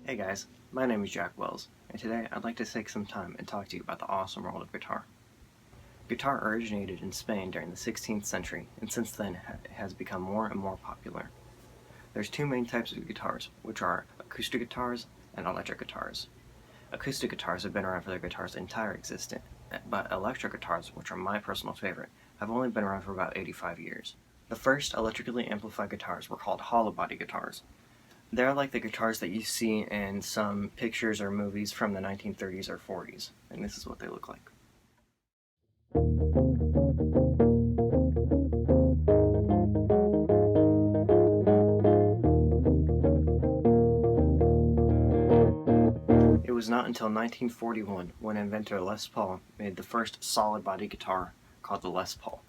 Hey guys, my name is Jack Wells, and today I'd like to take some time and talk to you about the awesome world of guitar. Guitar originated in Spain during the 16th century, and since then it has become more and more popular. There's two main types of guitars, which are acoustic guitars and electric guitars. Acoustic guitars have been around for their guitar's entire existence, but electric guitars, which are my personal favorite, have only been around for about 85 years. The first electrically amplified guitars were called hollow body guitars. They're like the guitars that you see in some pictures or movies from the 1930s or 40s, and this is what they look like. It was not until 1941 when inventor Les Paul made the first solid body guitar called the Les Paul.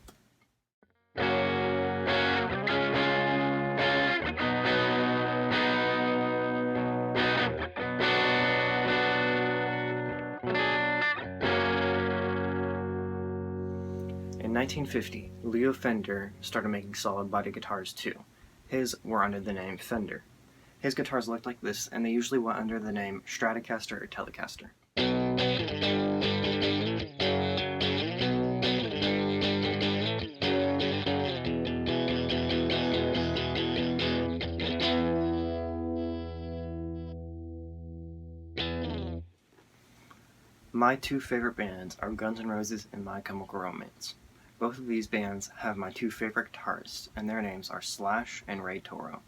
In 1950, Leo Fender started making solid body guitars too. His were under the name Fender. His guitars looked like this, and they usually went under the name Stratocaster or Telecaster. My two favorite bands are Guns N' Roses and My Chemical Romance. Both of these bands have my two favorite guitarists, and their names are Slash and Ray Toro.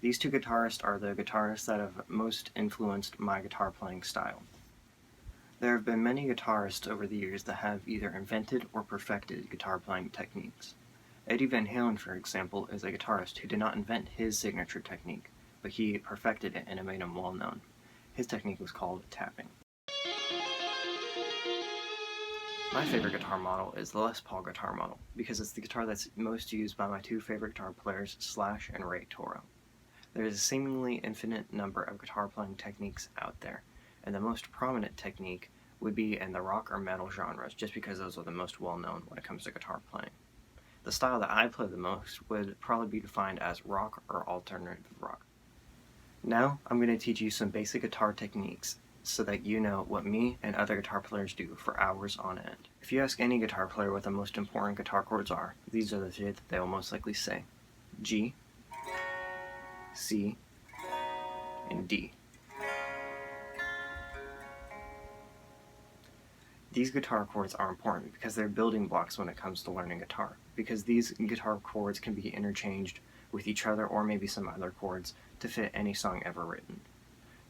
These two guitarists are the guitarists that have most influenced my guitar playing style. There have been many guitarists over the years that have either invented or perfected guitar playing techniques. Eddie Van Halen, for example, is a guitarist who did not invent his signature technique, but he perfected it and it made him well known. His technique was called tapping. My favorite guitar model is the Les Paul guitar model, because it's the guitar that's most used by my two favorite guitar players, Slash and Ray Toro. There is a seemingly infinite number of guitar playing techniques out there, and the most prominent technique would be in the rock or metal genres, just because those are the most well known when it comes to guitar playing. The style that I play the most would probably be defined as rock or alternative rock. Now, I'm going to teach you some basic guitar techniques so that you know what me and other guitar players do for hours on end. If you ask any guitar player what the most important guitar chords are, these are the three that they will most likely say: G, C, and D. These guitar chords are important because they're building blocks when it comes to learning guitar, because these guitar chords can be interchanged with each other or maybe some other chords to fit any song ever written.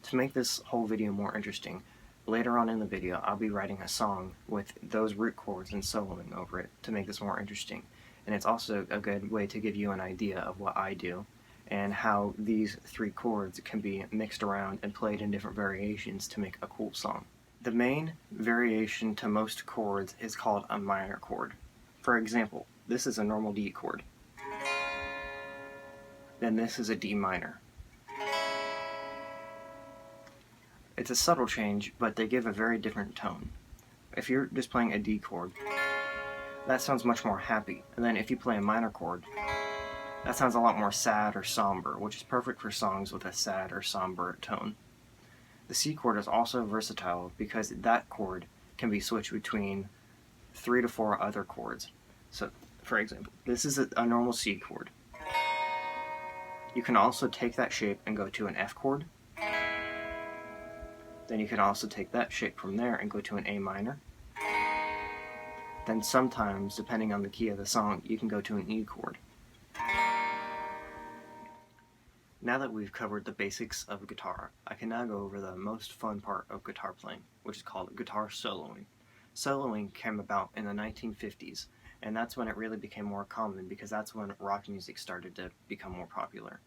To make this whole video more interesting, later on in the video I'll be writing a song with those root chords and soloing over it to make this more interesting, and it's also a good way to give you an idea of what I do and how these three chords can be mixed around and played in different variations to make a cool song. The main variation to most chords is called a minor chord. For example, this is a normal D chord. Then this is a D minor. It's a subtle change, but they give a very different tone. If you're just playing a D chord, that sounds much more happy. And then if you play a minor chord, that sounds a lot more sad or somber, which is perfect for songs with a sad or somber tone. The C chord is also versatile because that chord can be switched between 3 to 4 other chords. So, for example, this is a normal C chord. You can also take that shape and go to an F chord. Then you can also take that shape from there and go to an A minor. Then sometimes, depending on the key of the song, you can go to an E chord. Now that we've covered the basics of guitar, I can now go over the most fun part of guitar playing, which is called guitar soloing. Soloing came about in the 1950s, and that's when it really became more common because that's when rock music started to become more popular.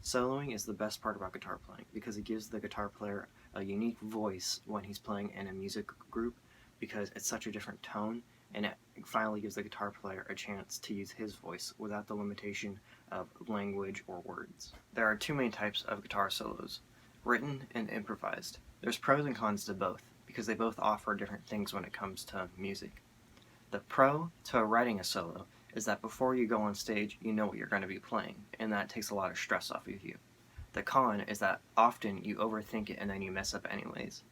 Soloing is the best part about guitar playing because it gives the guitar player a unique voice when he's playing in a music group, because it's such a different tone, and it finally gives the guitar player a chance to use his voice without the limitation of language or words. There are two main types of guitar solos: written and improvised. There's pros and cons to both because they both offer different things when it comes to music. The pro to writing a solo is that before you go on stage, you know what you're going to be playing, and that takes a lot of stress off of you. The con is that often you overthink it and then you mess up anyways.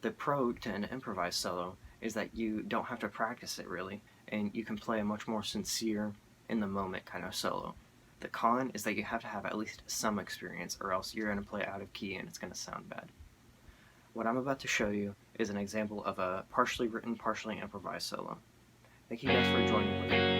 The pro to an improvised solo is that you don't have to practice it really, and you can play a much more sincere, in the moment kind of solo. The con is that you have to have at least some experience, or else you're going to play out of key and it's going to sound bad. What I'm about to show you is an example of a partially written, partially improvised solo. Thank you guys for joining with me.